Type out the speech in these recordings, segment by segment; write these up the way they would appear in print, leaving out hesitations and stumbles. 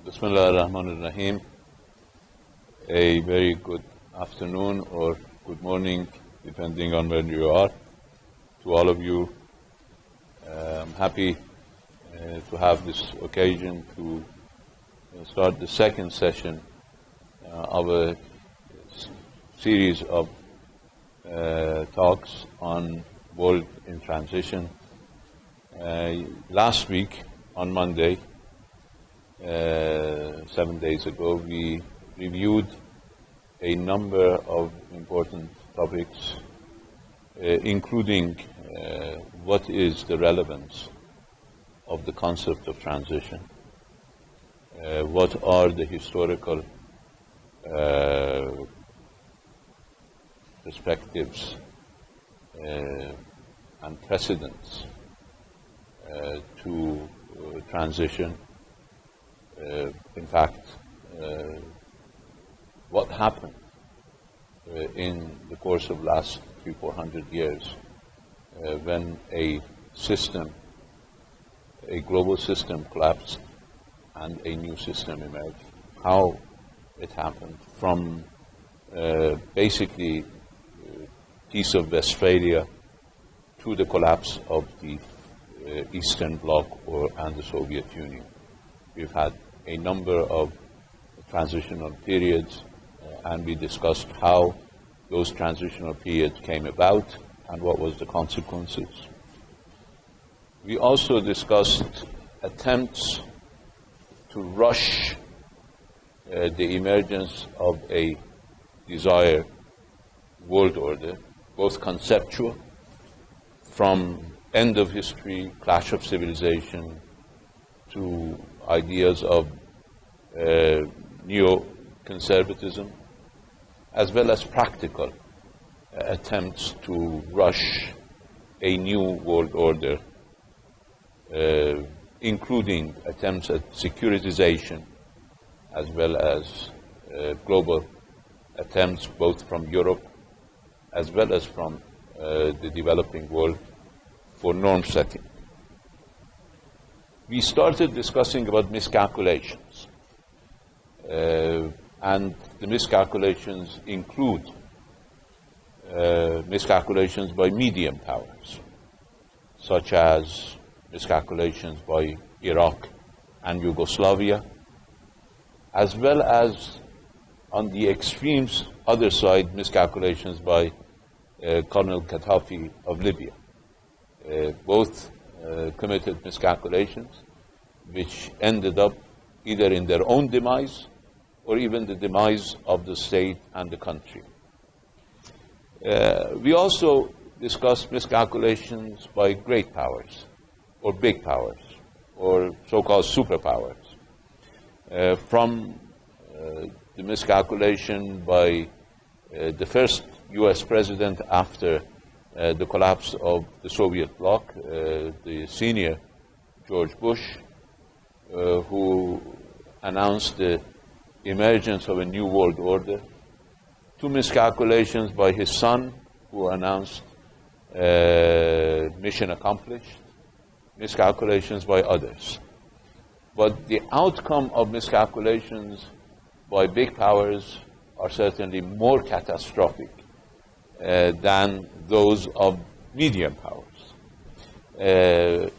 Bismillah ar-Rahman ar-Rahim. A very good afternoon or good morning, depending on where you are. To all of you, I'm happy to have this occasion to start the second session of a series of talks on world in transition. Last week, on Monday, 7 days ago, we reviewed a number of important topics, including what is the relevance of the concept of transition, what are the historical perspectives and precedents to transition. In fact, what happened in the course of last 300-400 years when a global system collapsed and a new system emerged, how it happened from basically Peace of Westphalia to the collapse of the Eastern Bloc and the Soviet Union. We've had a number of transitional periods, and we discussed how those transitional periods came about and what was the consequences. We also discussed attempts to rush the emergence of a desired world order, both conceptual, from end of history, clash of civilization, to ideas of neo-conservatism, as well as practical attempts to rush a new world order, including attempts at securitization, as well as global attempts both from Europe as well as from the developing world for norm setting. We started discussing about miscalculations, and the miscalculations include miscalculations by medium powers, such as miscalculations by Iraq and Yugoslavia, as well as on the extremes, other side, miscalculations by Colonel Gaddafi of Libya. Both committed miscalculations, which ended up either in their own demise or even the demise of the state and the country. We also discussed miscalculations by great powers, or big powers, or so-called superpowers. From the miscalculation by the first U.S. president after the collapse of the Soviet bloc, the senior George Bush, who announced the emergence of a new world order, to miscalculations by his son, who announced mission accomplished, miscalculations by others. But the outcome of miscalculations by big powers are certainly more catastrophic than those of medium powers.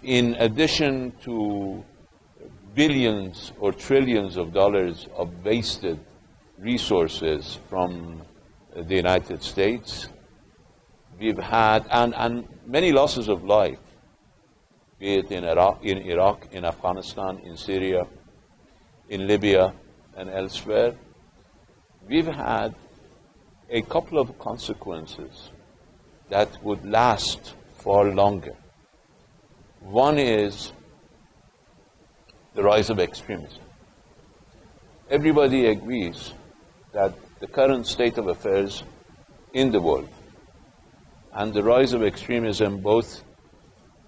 In addition to billions or trillions of dollars of wasted resources from the United States, we've had, and many losses of life, be it in Iraq, in Afghanistan, in Syria, in Libya, and elsewhere. We've had a couple of consequences that would last far longer. One is the rise of extremism. Everybody agrees that the current state of affairs in the world and the rise of extremism both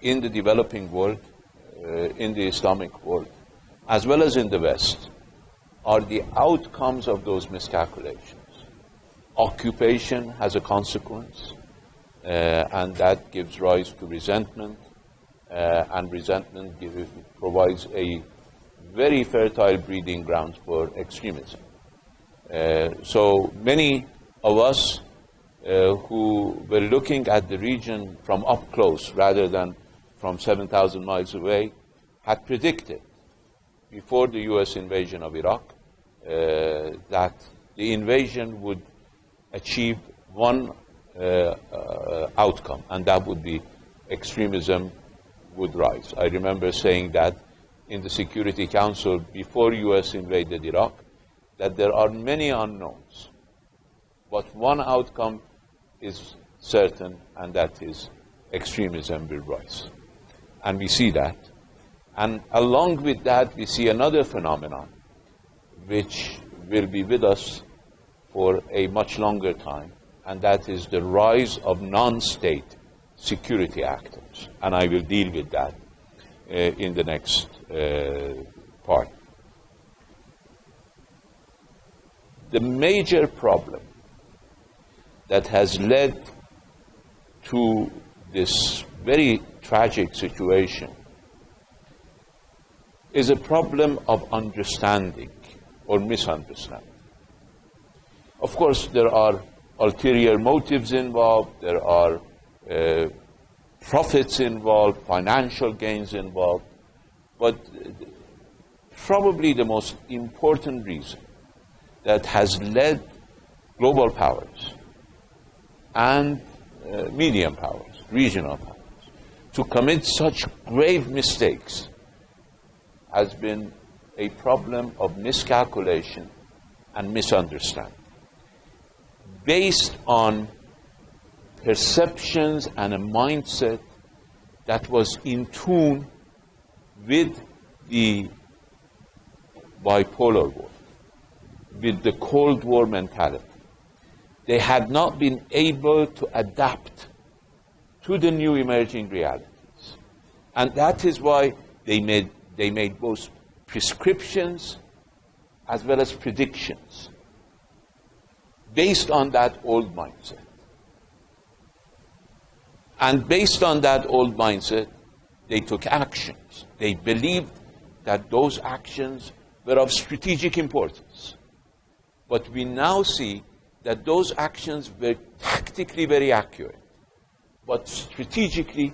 in the developing world, in the Islamic world, as well as in the West, are the outcomes of those miscalculations. Occupation has a consequence, and that gives rise to resentment, and resentment provides a very fertile breeding grounds for extremism. So many of us who were looking at the region from up close rather than from 7,000 miles away had predicted before the U.S. invasion of Iraq that the invasion would achieve one outcome, and that would be extremism would rise. I remember saying that in the Security Council before U.S. invaded Iraq, that there are many unknowns, but one outcome is certain, and that is extremism will rise. And we see that. And along with that, we see another phenomenon which will be with us for a much longer time, and that is the rise of non-state security actors. And I will deal with that in the next part. The major problem that has led to this very tragic situation is a problem of understanding or misunderstanding. Of course, there are ulterior motives involved, there are profits involved, financial gains involved, but probably the most important reason that has led global powers and medium powers, regional powers, to commit such grave mistakes has been a problem of miscalculation and misunderstanding based on perceptions and a mindset that was in tune with the bipolar world, with the Cold War mentality. They had not been able to adapt to the new emerging realities. And that is why they made both prescriptions as well as predictions based on that old mindset. And based on that old mindset, they took actions. They believed that those actions were of strategic importance. But we now see that those actions were tactically very accurate, but strategically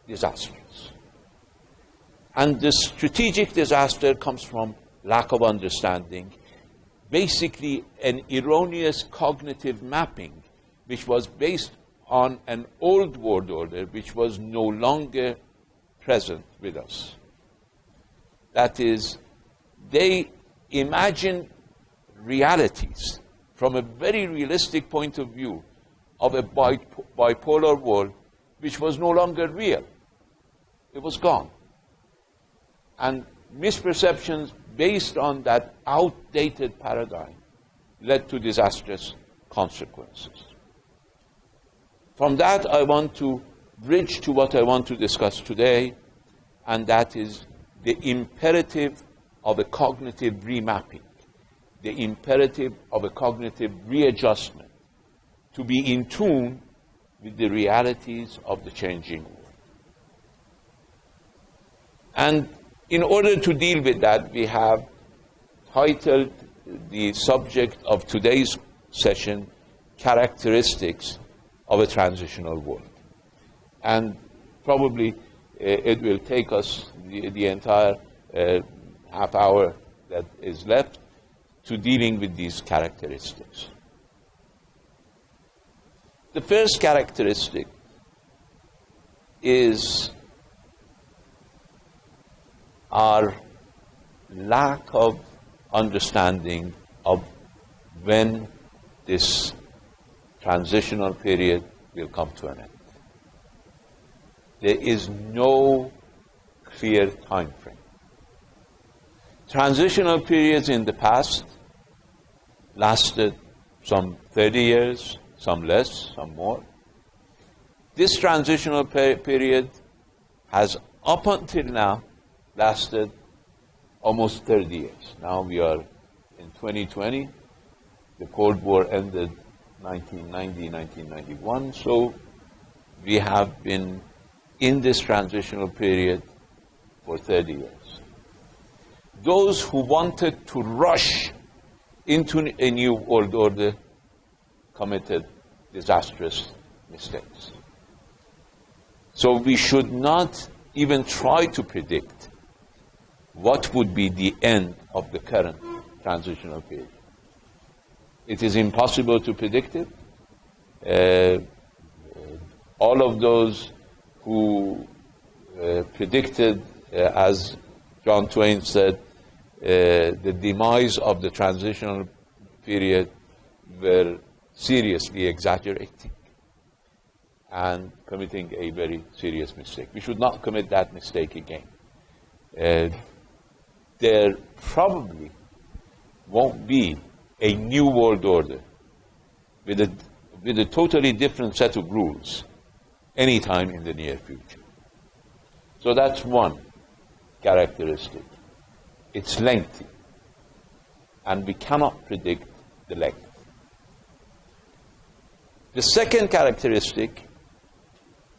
disastrous. And the strategic disaster comes from lack of understanding, basically an erroneous cognitive mapping, which was based on an old world order which was no longer present with us. That is, they imagined realities from a very realistic point of view of a bipolar world which was no longer real. It was gone. And misperceptions based on that outdated paradigm led to disastrous consequences. From that, I want to bridge to what I want to discuss today, and that is the imperative of a cognitive remapping, the imperative of a cognitive readjustment to be in tune with the realities of the changing world. And in order to deal with that, we have titled the subject of today's session, Characteristics of a Transitional World. And probably it will take us the entire half hour that is left to dealing with these characteristics. The first characteristic is our lack of understanding of when this transitional period will come to an end. There is no clear time frame. Transitional periods in the past lasted some 30 years, some less, some more. This transitional period has, up until now, lasted almost 30 years. Now we are in 2020. The Cold War ended 1990, 1991. So we have been in this transitional period for 30 years. those who wanted to rush into a new world order committed disastrous mistakes. So we should not even try to predict what would be the end of the current transitional period. It is impossible to predict it. All of those who predicted, as John Twain said, the demise of the transitional period were seriously exaggerating and committing a very serious mistake. We should not commit that mistake again. There probably won't be a new world order with a totally different set of rules anytime in the near future. So that's one characteristic. It's lengthy, and we cannot predict the length. The second characteristic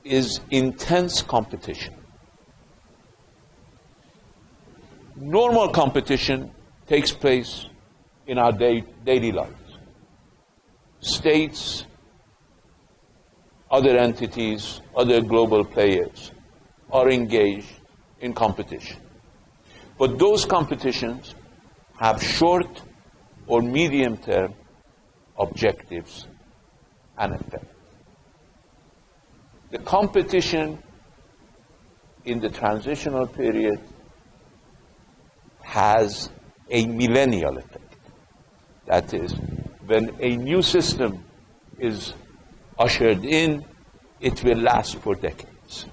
is intense competition. Normal competition takes place in our daily lives. States, other entities, other global players are engaged in competition. But those competitions have short or medium-term objectives and effect. The competition in the transitional period has a millennial effect. That is, when a new system is ushered in, it will last for decades.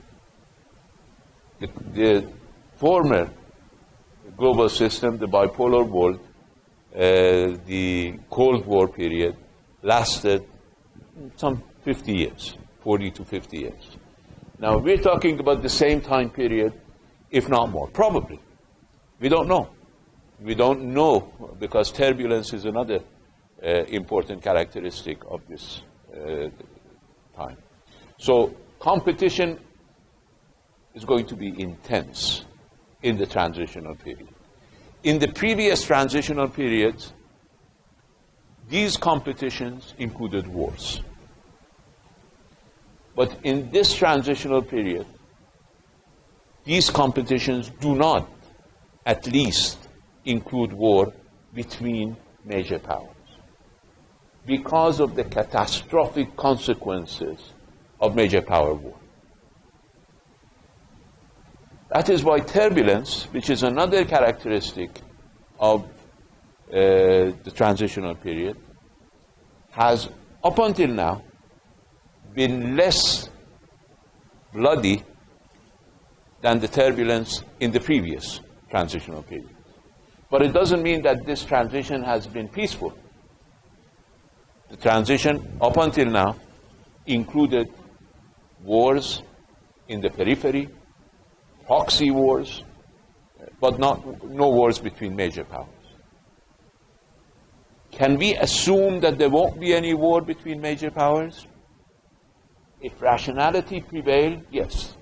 The former global system, the bipolar world, the Cold War period, lasted some 50 years, 40 to 50 years. Now, we're talking about the same time period, if not more, probably. We don't know. We don't know because turbulence is another important characteristic of this time. So competition is going to be intense in the transitional period. In the previous transitional periods, these competitions included wars. But in this transitional period, these competitions do not, at least, include war between major powers because of the catastrophic consequences of major power war. That is why turbulence, which is another characteristic of the transitional period, has up until now been less bloody than the turbulence in the previous transitional period. But it doesn't mean that this transition has been peaceful. The transition up until now included wars in the periphery, proxy wars, but no wars between major powers. Can we assume that there won't be any war between major powers? If rationality prevails, yes.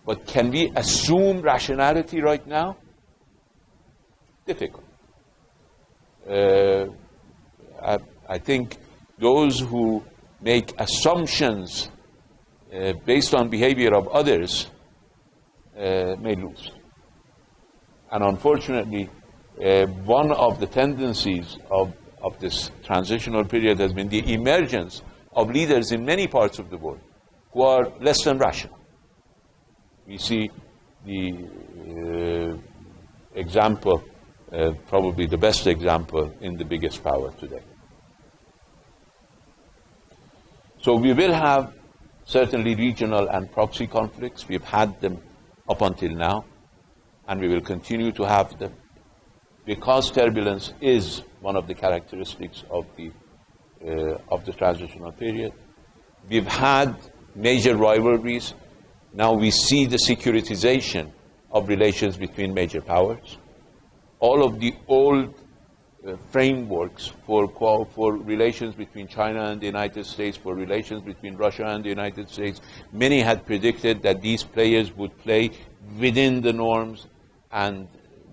But can we assume rationality right now? Difficult. I think those who make assumptions based on behavior of others may lose. And unfortunately, one of the tendencies of this transitional period has been the emergence of leaders in many parts of the world who are less than rational. We see the example, probably the best example in the biggest power today. So we will have certainly regional and proxy conflicts. We've had them up until now, and we will continue to have them because turbulence is one of the characteristics of the transitional period. We've had major rivalries. Now we see the securitization of relations between major powers. All of the old frameworks for relations between China and the United States, for relations between Russia and the United States, many had predicted that these players would play within the norms and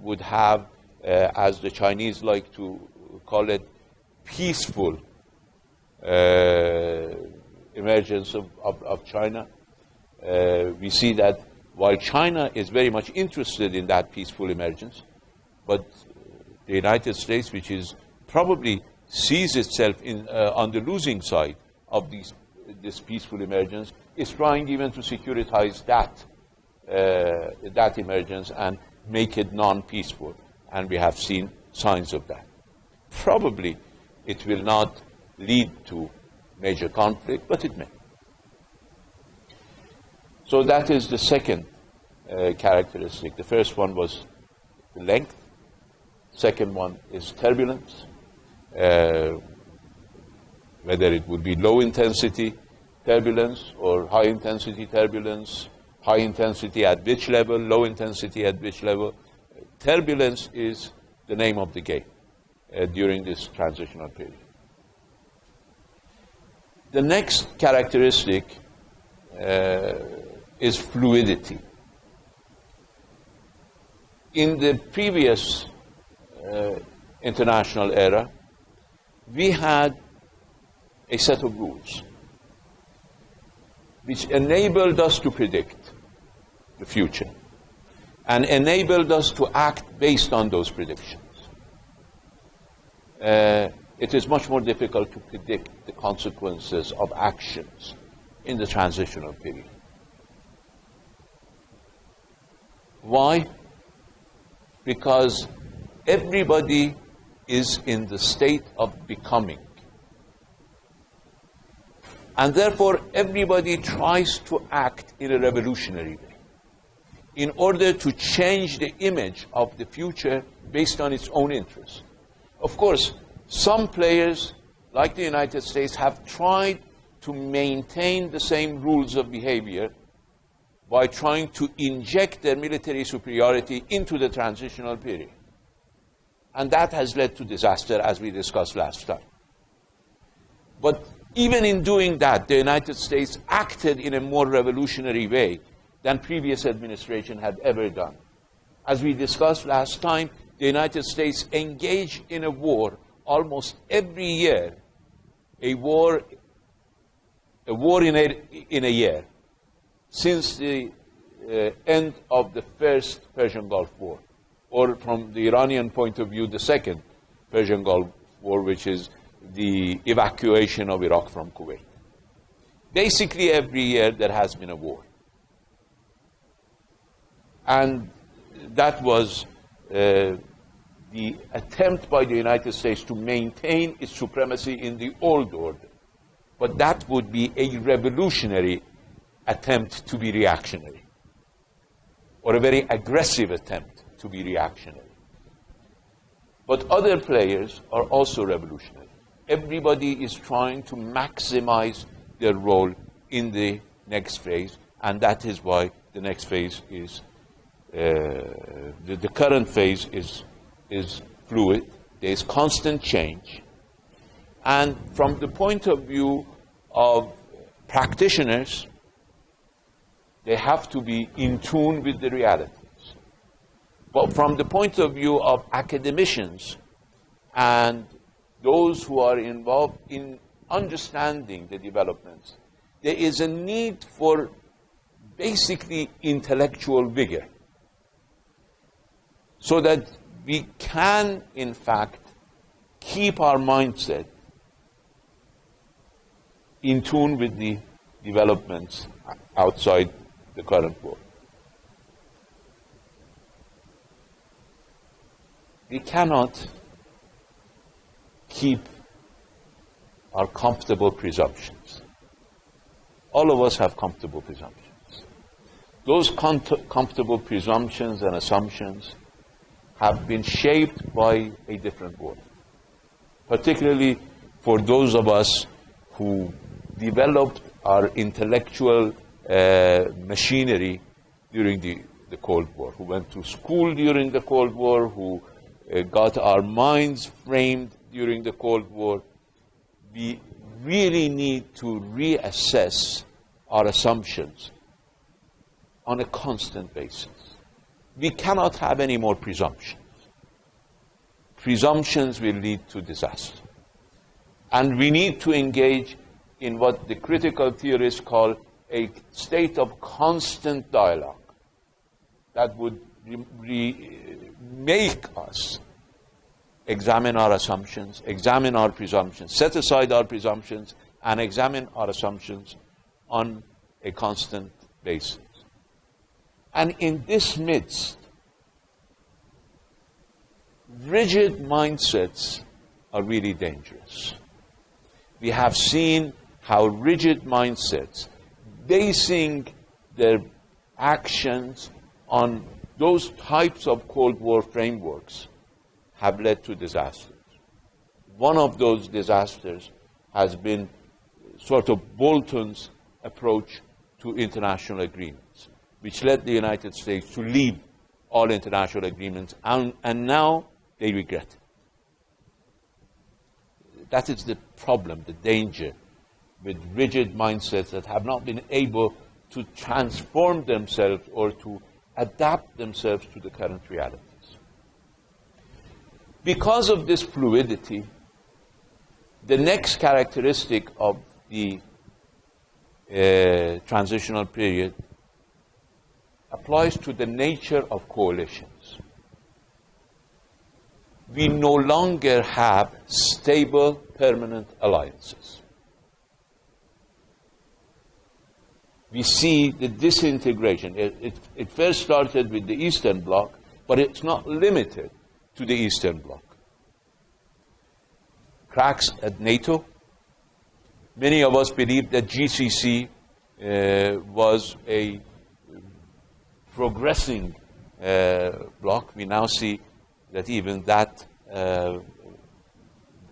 would have, as the Chinese like to call it, peaceful emergence of China. We see that while China is very much interested in that peaceful emergence, but the United States, which is probably sees itself on the losing side of this peaceful emergence, is trying even to securitize that emergence and make it non-peaceful. And we have seen signs of that. Probably it will not lead to major conflict, but it may. So that is the second characteristic. The first one was the length. Second one is turbulence. Whether it would be low intensity turbulence or high intensity turbulence, high intensity at which level, low intensity at which level. Turbulence is the name of the game during this transitional period. The next characteristic is fluidity. In the previous international era, we had a set of rules which enabled us to predict the future and enabled us to act based on those predictions. It is much more difficult to predict the consequences of actions in the transitional period. Why? Because everybody is in the state of becoming. And therefore, everybody tries to act in a revolutionary way in order to change the image of the future based on its own interests. Of course, some players, like the United States, have tried to maintain the same rules of behavior by trying to inject their military superiority into the transitional period. And that has led to disaster, as we discussed last time. But even in doing that, the United States acted in a more revolutionary way than previous administration had ever done. As we discussed last time, the United States engaged in a war almost every year, a war in a year, since the end of the first Persian Gulf War, or from the Iranian point of view, the second Persian Gulf War, which is the evacuation of Iraq from Kuwait. Basically, every year there has been a war. And that was the attempt by the United States to maintain its supremacy in the old order. But that would be a revolutionary attempt to be reactionary, or a very aggressive attempt to be reactionary. But other players are also revolutionary. Everybody is trying to maximize their role in the next phase, and that is why the next phase is, the current phase is fluid. There is constant change. And from the point of view of practitioners, they have to be in tune with the realities. But from the point of view of academicians and those who are involved in understanding the developments, there is a need for basically intellectual vigor so that we can, in fact, keep our mindset in tune with the developments outside the current world. We cannot keep our comfortable presumptions. All of us have comfortable presumptions. Those comfortable presumptions and assumptions have been shaped by a different world, particularly for those of us who developed our intellectual machinery during the Cold War, who went to school during the Cold War, who got our minds framed during the Cold War. We really need to reassess our assumptions on a constant basis. We cannot have any more presumptions. presumptions will lead to disaster. And we need to engage in what the critical theorists call a state of constant dialogue that would make us examine our assumptions, examine our presumptions, set aside our presumptions, and examine our assumptions on a constant basis. And in this midst, rigid mindsets are really dangerous. We have seen how rigid mindsets, basing their actions on those types of Cold War frameworks, have led to disasters. One of those disasters has been sort of Bolton's approach to international agreements, which led the United States to leave all international agreements, and now they regret it. That is the problem, the danger with rigid mindsets that have not been able to transform themselves or to adapt themselves to the current realities. Because of this fluidity, the next characteristic of the transitional period applies to the nature of coalitions. We no longer have stable, permanent alliances. We see the disintegration. It first started with the Eastern Bloc, but it's not limited to the Eastern Bloc. Cracks at NATO. Many of us believe that GCC was a progressing bloc. We now see that even that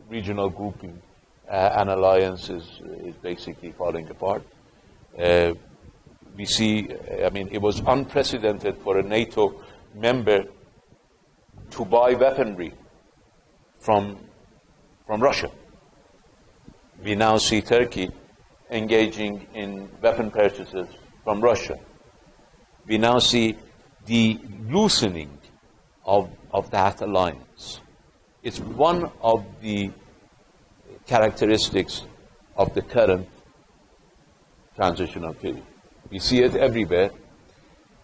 regional grouping and alliance is basically falling apart. We see, it was unprecedented for a NATO member to buy weaponry from Russia. We now see Turkey engaging in weapon purchases from Russia. We now see the loosening of that alliance. It's one of the characteristics of the current transitional period. We see it everywhere.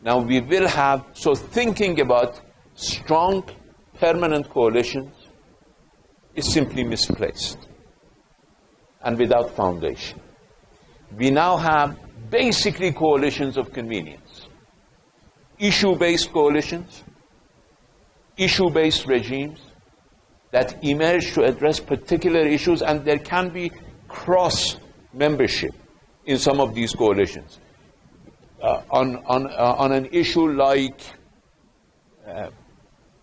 Now we will have, so thinking about strong permanent coalitions is simply misplaced and without foundation. We now have basically coalitions of convenience. Issue-based coalitions, issue-based regimes that emerge to address particular issues, and there can be cross-membership in some of these coalitions. On an issue like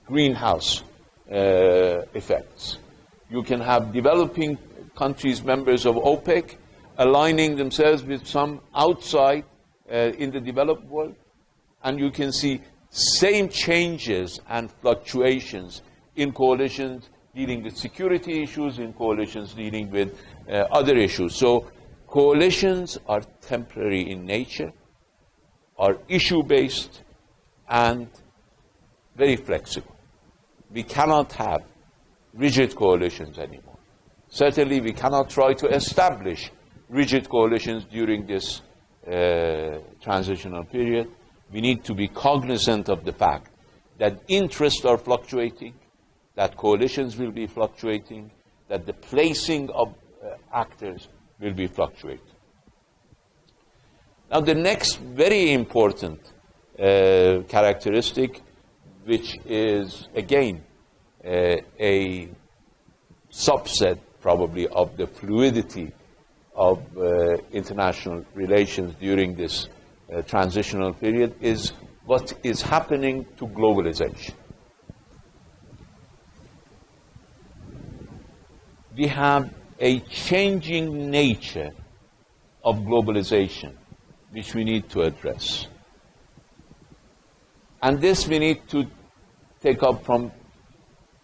greenhouse effects, you can have developing countries, members of OPEC, aligning themselves with some outside in the developed world, and you can see same changes and fluctuations in coalitions dealing with security issues, in coalitions dealing with other issues. So coalitions are temporary in nature, are issue-based, and very flexible. We cannot have rigid coalitions anymore. Certainly, we cannot try to establish rigid coalitions during this transitional period. We need to be cognizant of the fact that interests are fluctuating, that coalitions will be fluctuating, that the placing of actors will be fluctuating. Now, the next very important characteristic, which is, again, a subset probably of the fluidity of international relations during this transitional period, is what is happening to globalization. We have a changing nature of globalization which we need to address. And this we need to take up from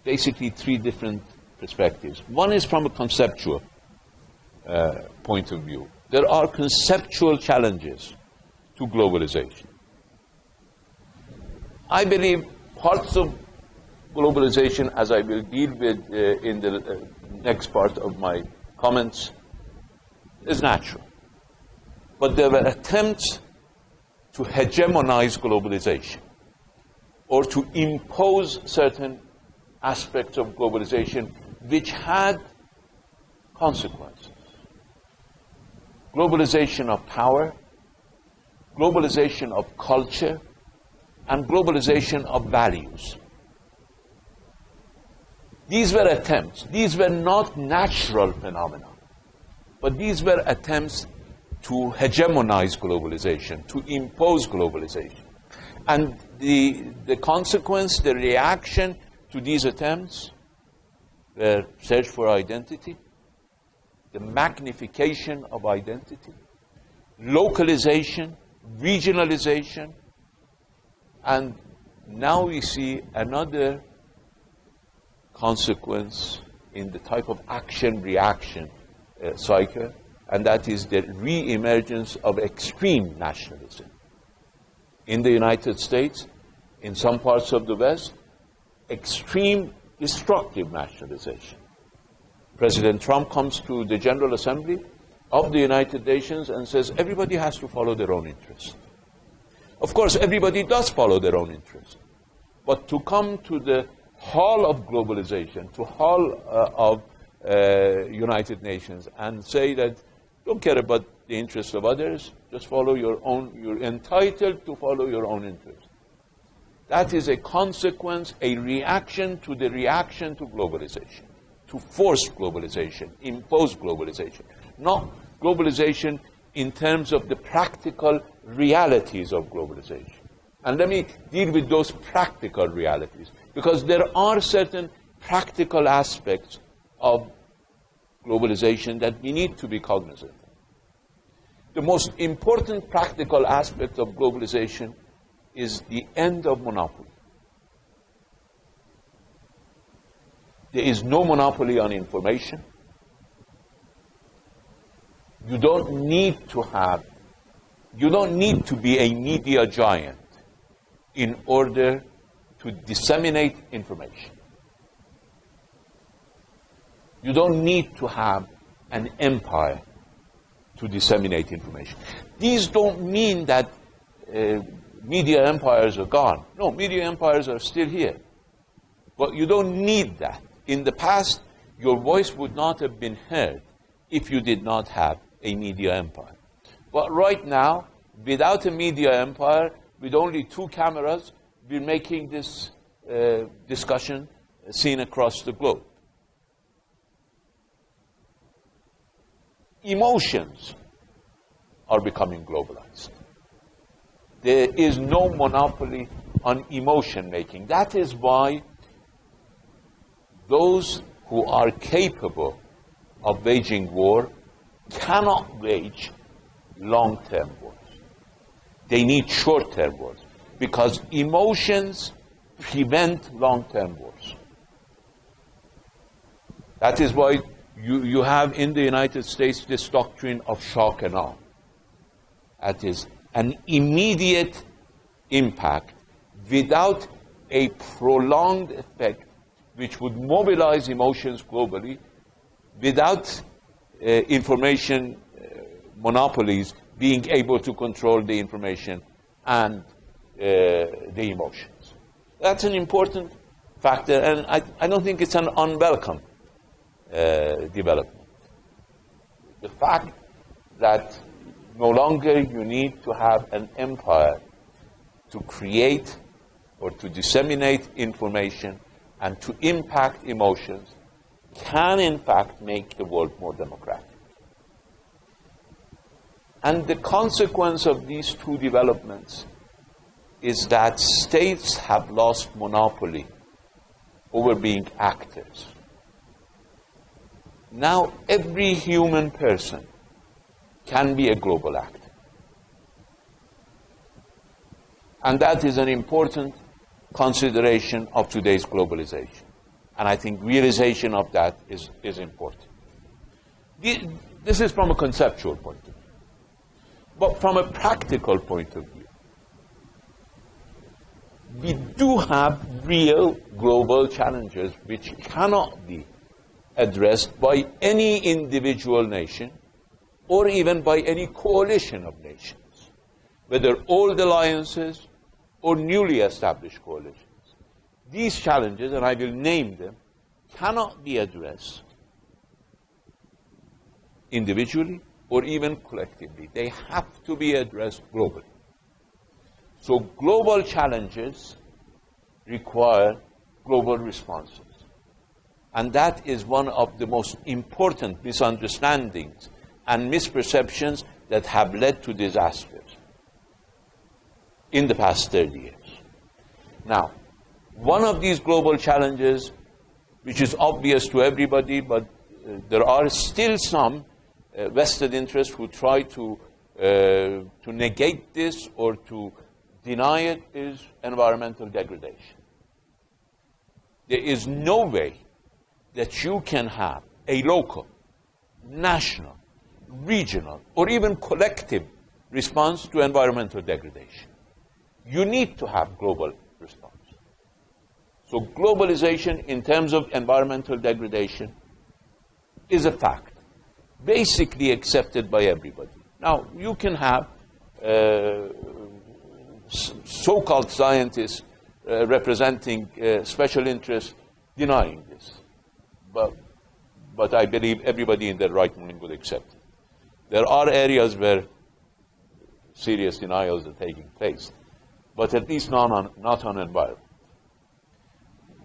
basically three different perspectives. One is from a conceptual point of view. There are conceptual challenges to globalization. I believe parts of globalization, as I will deal with in the next part of my comments, is natural. But there were attempts to hegemonize globalization or to impose certain aspects of globalization which had consequences. Globalization of power, globalization of culture, and globalization of values. These were attempts. These were not natural phenomena, but these were attempts to hegemonize globalization, to impose globalization. And the consequence, the reaction to these attempts were search for identity, the magnification of identity, localization, regionalization, and now we see another consequence in the type of action-reaction cycle, and that is the re-emergence of extreme nationalism. In the United States, in some parts of the West, extreme destructive nationalization. President Trump comes to the General Assembly of the United Nations and says everybody has to follow their own interest. Of course, everybody does follow their own interest. But to come to the hall of globalization, to hall of United Nations and say that don't care about the interests of others, just follow your own, you're entitled to follow your own interest. That is a consequence, a reaction to the reaction to globalization, to force globalization, impose globalization, not globalization in terms of the practical realities of globalization. And let me deal with those practical realities, because there are certain practical aspects of globalization that we need to be cognizant of. The most important practical aspect of globalization is the end of monopoly. There is no monopoly on information. You don't need to be a media giant in order to disseminate information. You don't need to have an empire to disseminate information. These don't mean that media empires are gone. No, media empires are still here. But you don't need that. In the past, your voice would not have been heard if you did not have a media empire. But right now, without a media empire, with only 2 cameras, we're making this discussion seen across the globe. Emotions are becoming globalized. There is no monopoly on emotion making. That is why those who are capable of waging war cannot wage long-term wars. They need short-term wars because emotions prevent long-term wars. That is why you have in the United States this doctrine of shock and awe. That is an immediate impact without a prolonged effect which would mobilize emotions globally, without information monopolies being able to control the information and the emotions. That's an important factor, and I don't think it's an unwelcome development. The fact that no longer you need to have an empire to create or to disseminate information and to impact emotions can in fact make the world more democratic. And the consequence of these 2 developments is that states have lost monopoly over being actors. Now every human person can be a global actor. And that is an important consideration of today's globalization. And I think realization of that is important. This is from a conceptual point of view. But from a practical point of view, we do have real global challenges which cannot be addressed by any individual nation or even by any coalition of nations, whether old alliances or newly established coalitions. These challenges, and I will name them, cannot be addressed individually or even collectively. They have to be addressed globally. So global challenges require global responses. And that is one of the most important misunderstandings and misperceptions that have led to disasters in the past 30 years. Now, one of these global challenges, which is obvious to everybody, but there are still some vested interests who try to negate this or to deny it, is environmental degradation. There is no way that you can have a local, national, regional, or even collective response to environmental degradation. You need to have global response. So globalization in terms of environmental degradation is a fact, basically accepted by everybody. Now, you can have so-called scientists representing special interests denying this. But I believe everybody in their right mind would accept it. There are areas where serious denials are taking place, but at least not on environment.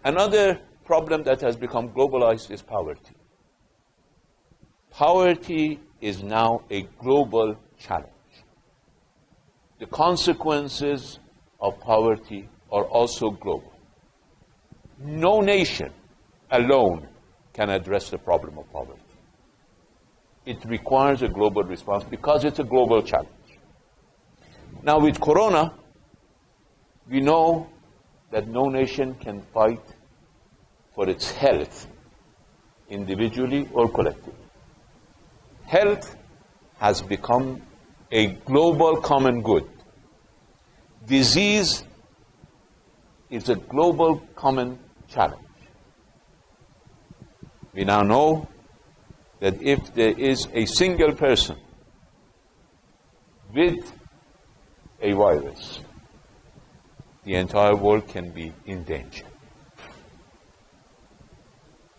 Another problem that has become globalized is poverty. Poverty is now a global challenge. The consequences of poverty are also global. No nation alone can address the problem of poverty. It requires a global response because it's a global challenge. Now with Corona, we know that no nation can fight for its health, individually or collectively. Health has become a global common good. Disease is a global common challenge. We now know that if there is a single person with a virus, the entire world can be in danger.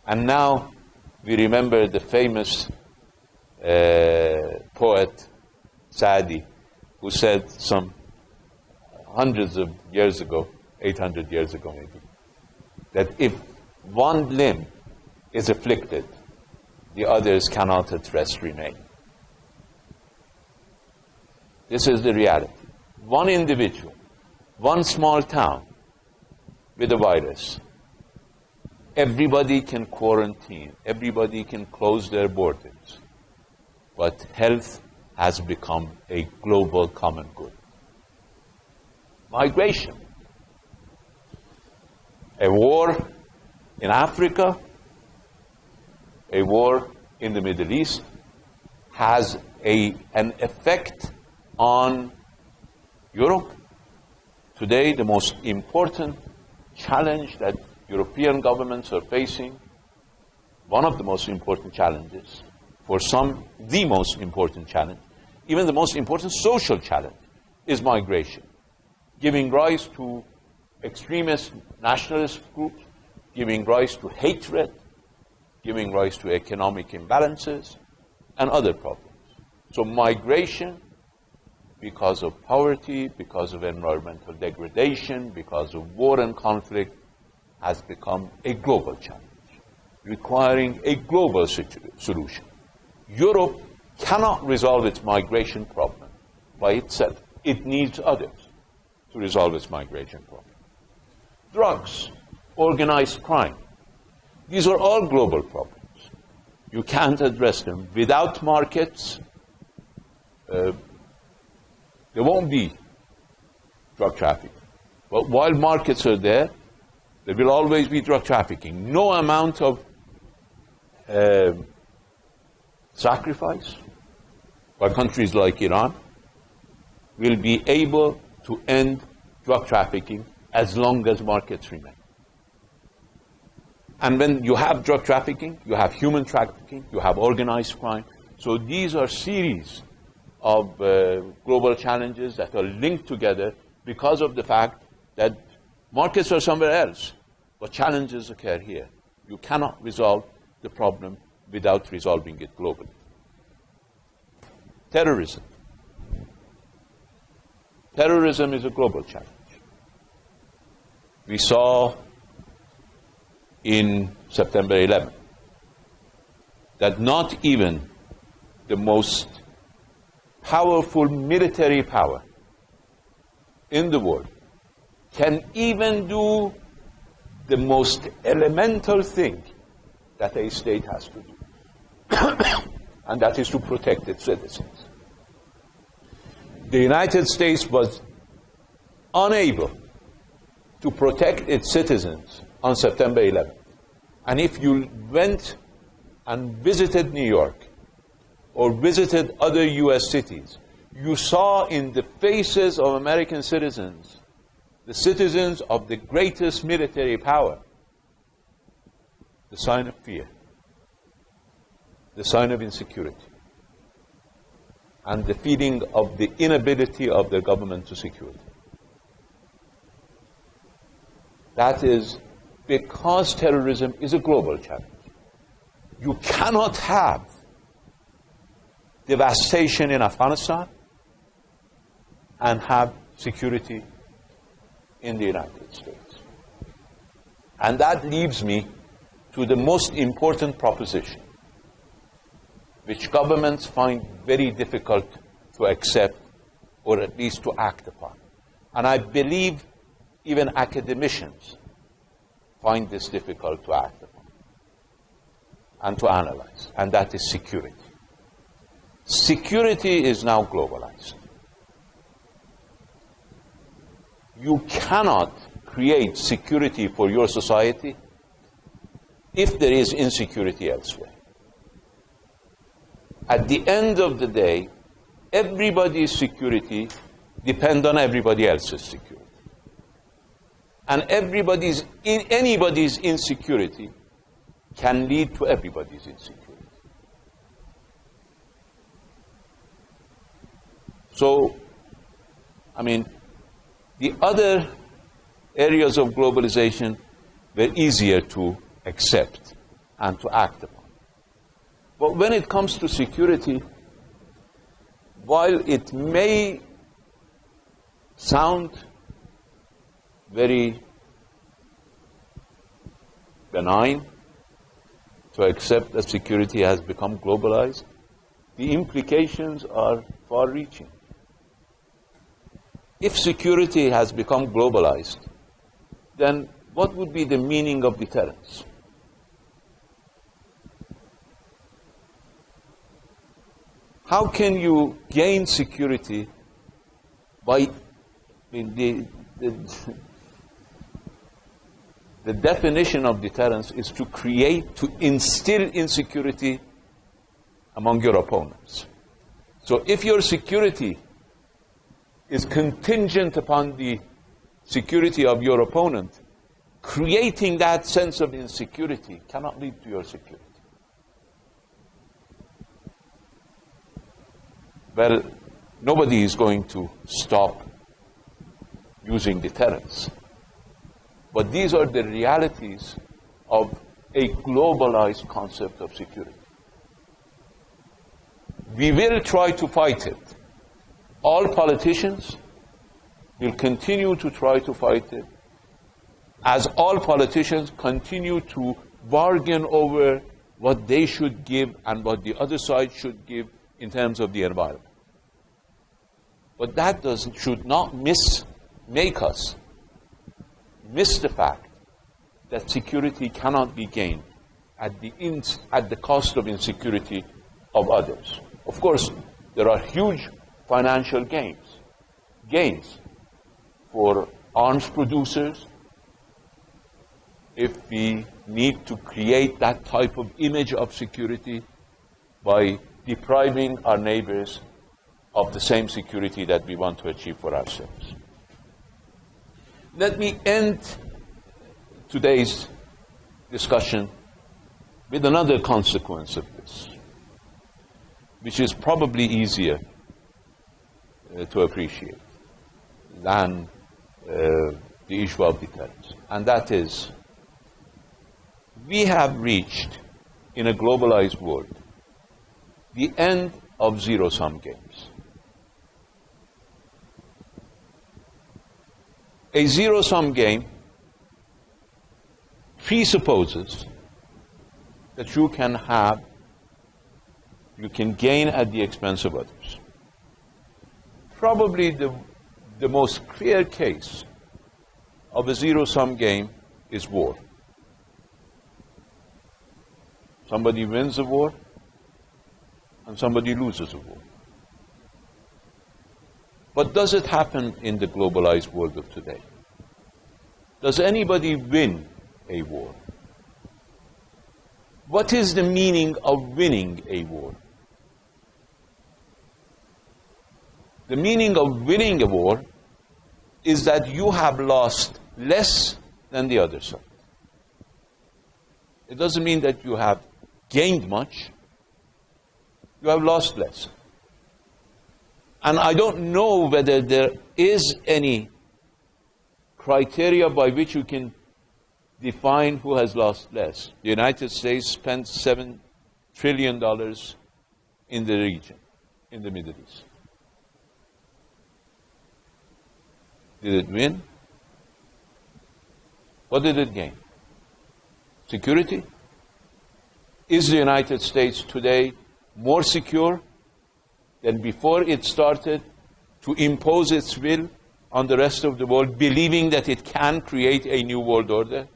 And now we remember the famous poet Saadi, who said some hundreds of years ago, 800 years ago maybe, that if one limb is afflicted, the others cannot at rest remain. This is the reality. One individual, one small town with a virus, everybody can quarantine, everybody can close their borders, but health has become a global common good. Migration. A war in Africa, a war in the Middle East has an effect on Europe. Today, the most important challenge that European governments are facing, one of the most important challenges, for some, the most important challenge, even the most important social challenge, is migration, giving rise to extremist nationalist groups, giving rise to hatred, giving rise to economic imbalances, and other problems. So migration, because of poverty, because of environmental degradation, because of war and conflict, has become a global challenge, requiring a global solution. Europe cannot resolve its migration problem by itself. It needs others to resolve its migration problem. Drugs, organized crime, these are all global problems. You can't address them without markets. There won't be drug trafficking. But while markets are there will always be drug trafficking. No amount of sacrifice by countries like Iran will be able to end drug trafficking as long as markets remain. And when you have drug trafficking, you have human trafficking, you have organized crime. So these are series of global challenges that are linked together because of the fact that markets are somewhere else, but challenges occur here. You cannot resolve the problem without resolving it globally. Terrorism. Terrorism is a global challenge. We saw in September 11 that not even the most powerful military power in the world can even do the most elemental thing that a state has to do, and that is to protect its citizens. The United States was unable to protect its citizens on September 11th. And if you went and visited New York or visited other US cities, you saw in the faces of American citizens, the citizens of the greatest military power, the sign of fear, the sign of insecurity, and the feeling of the inability of the government to secure them. That is because terrorism is a global challenge. You cannot have devastation in Afghanistan and have security in the United States. And that leaves me to the most important proposition, which governments find very difficult to accept or at least to act upon. And I believe even academicians find this difficult to act upon and to analyze, and that is security. Security is now globalized. You cannot create security for your society if there is insecurity elsewhere. At the end of the day, everybody's security depends on everybody else's security. And anybody's insecurity can lead to everybody's insecurity. So, the other areas of globalization were easier to accept and to act upon. But when it comes to security, while it may sound very benign to accept that security has become globalized, the implications are far-reaching. If security has become globalized, then what would be the meaning of deterrence? How can you gain security by the definition of deterrence is to instill insecurity among your opponents. So if your security is contingent upon the security of your opponent, creating that sense of insecurity cannot lead to your security. Well, nobody is going to stop using deterrence. But these are the realities of a globalized concept of security. We will try to fight it. All politicians will continue to try to fight it, as all politicians continue to bargain over what they should give and what the other side should give in terms of the environment. But that should not make us miss the fact that security cannot be gained at the cost of insecurity of others. Of course, there are huge financial gains for arms producers if we need to create that type of image of security by depriving our neighbors of the same security that we want to achieve for ourselves. Let me end today's discussion with another consequence of this, which is probably easier to appreciate than the issue of deterrence. And that is, we have reached, in a globalized world, the end of zero-sum games. A zero-sum game presupposes that you can gain at the expense of others. Probably the most clear case of a zero-sum game is war. Somebody wins a war and somebody loses a war. But does it happen in the globalized world of today? Does anybody win a war? What is the meaning of winning a war? The meaning of winning a war is that you have lost less than the other side. It doesn't mean that you have gained much. You have lost less. And I don't know whether there is any criteria by which you can define who has lost less. The United States spent $7 trillion in the region, in the Middle East. Did it win? What did it gain? Security? Is the United States today more secure than before it started to impose its will on the rest of the world, believing that it can create a new world order?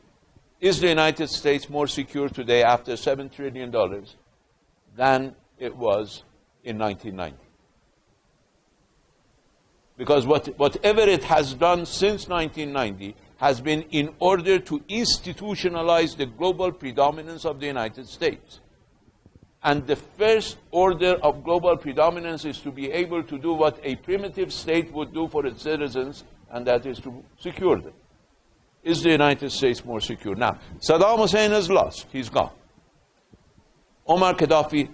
Is the United States more secure today after $7 trillion than it was in 1990? Because whatever it has done since 1990 has been in order to institutionalize the global predominance of the United States. And the first order of global predominance is to be able to do what a primitive state would do for its citizens, and that is to secure them. Is the United States more secure? Now, Saddam Hussein has lost. He's gone. Omar Gaddafi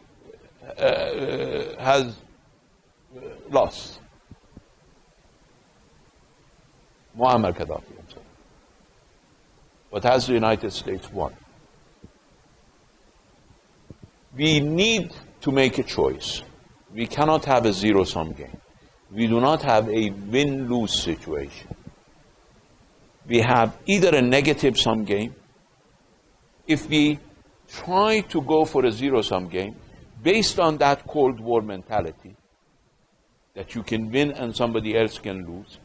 has lost. Muammar Gaddafi, I'm sorry. But has the United States won? We need to make a choice. We cannot have a zero-sum game. We do not have a win-lose situation. We have either a negative-sum game. If we try to go for a zero-sum game, based on that Cold War mentality, that you can win and somebody else can lose,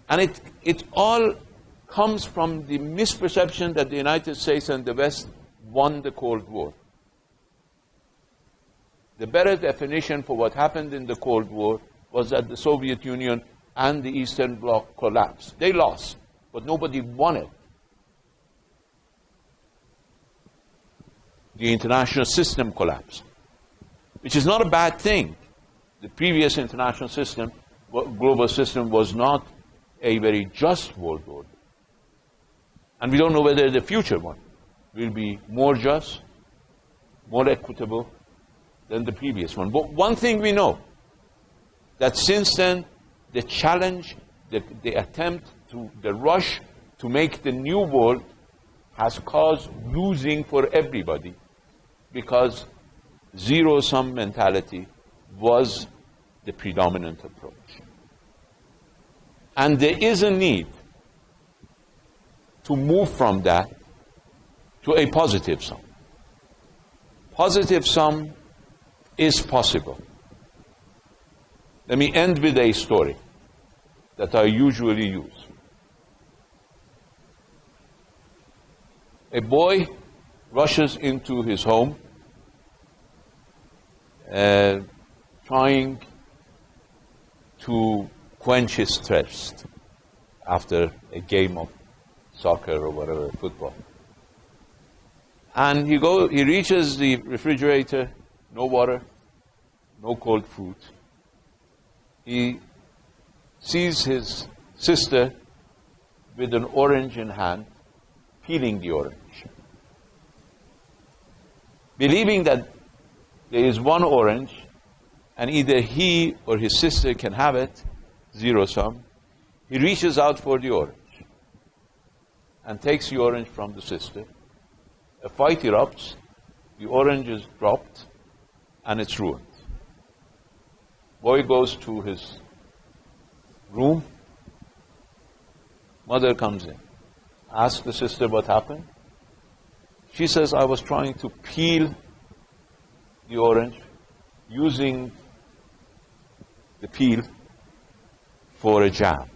and it all comes from the misperception that the United States and the West won the Cold War. The better definition for what happened in the Cold War was that the Soviet Union and the Eastern Bloc collapsed. They lost, but nobody won it. The international system collapsed, which is not a bad thing. The previous international system, global system, was not a very just world order. And we don't know whether the future one will be more just, more equitable than the previous one. But one thing we know, that since then, the challenge, the attempt, the rush to make the new world has caused losing for everybody, because zero-sum mentality was the predominant approach. And there is a need to move from that to a positive sum. Positive sum is possible. Let me end with a story that I usually use. A boy rushes into his home trying to quench his thirst after a game of soccer or whatever, football. And he reaches the refrigerator, no water, no cold food. He sees his sister with an orange in hand, peeling the orange. Believing that there is one orange, and either he or his sister can have it, zero sum, he reaches out for the orange and takes the orange from the sister. A fight erupts, the orange is dropped, and it's ruined. Boy goes to his room, mother comes in, asks the sister what happened. She says, I was trying to peel the orange using the peel for a jam.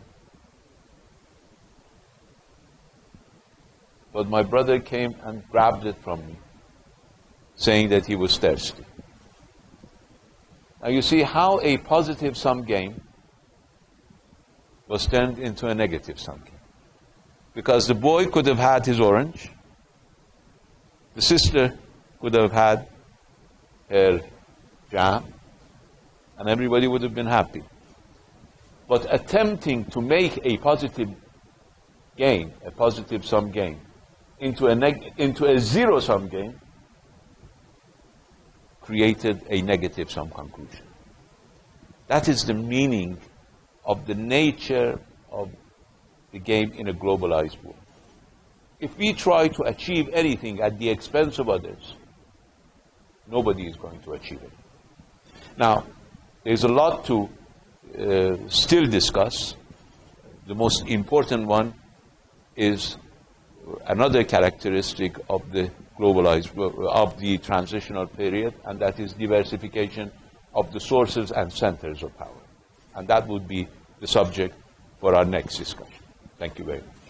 But my brother came and grabbed it from me, saying that he was thirsty. Now you see how a positive sum game was turned into a negative sum game. Because the boy could have had his orange, the sister could have had her jam, and everybody would have been happy. But attempting to make a positive game, a positive sum game, into a zero-sum game, created a negative sum conclusion. That is the meaning of the nature of the game in a globalized world. If we try to achieve anything at the expense of others, nobody is going to achieve it. Now, there's a lot to still discuss. The most important one is another characteristic of the globalized, of the transitional period, and that is diversification of the sources and centers of power. And that would be the subject for our next discussion. Thank you very much.